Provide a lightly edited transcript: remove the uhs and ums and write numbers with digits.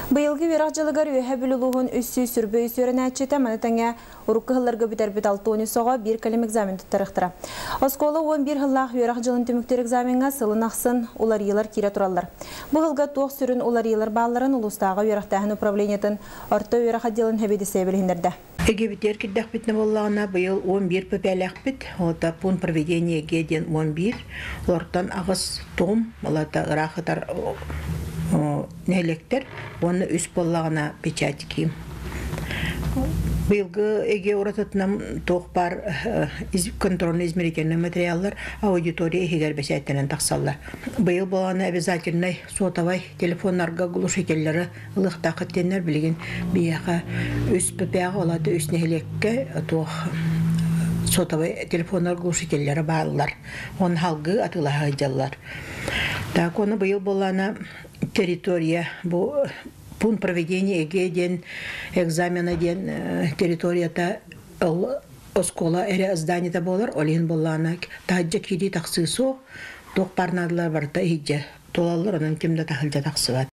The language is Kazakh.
Быйылгы верах жылыгар өйе бүлілуғын үссі сүрбөй сөрін әтчеті мәнетіңе ұрыққы ғылларға бітер-біт 6 соға бір кәлем экзамен тұттарықтыра. Осколы 11 ғыллақ верах жылын түміктер экзаменға сылын ақсын олар елар кире тұралар. Бұл ғылға тоқ сүрін олар елар балларын ұлыстағы верақтағын управлениятын орта верах отделын әбедесе білгендерді. Эгебитер киддах битне боллагына быйыл 11 пепелях бит. Ота пун проведение геден 11. Лортан агыс том, олата ырахытар нелектер, оны үс боллагына печатики. Быйылгы эге уратытнам тоқпар контрольно-измерительный материаллар аудитория эгер бесәттенен тақсаллар. Быйыл боллагына обязательно сотовай телефоннарга глушительлары ылыктакы теннер билген бияка үс пепега олады үс нелекке тоқ сотовай телефоннар глушительлары барлар. Он халгы атылаға жаллар. Так оны быйыл боллагына территория бу пункт проведения эгеден экзамена ден территорията оскола эре зданиета болар олин боллана таджа киди таксысо токпарнадылар барта хиджа толаллар анан кимде тахылжа таксыбат.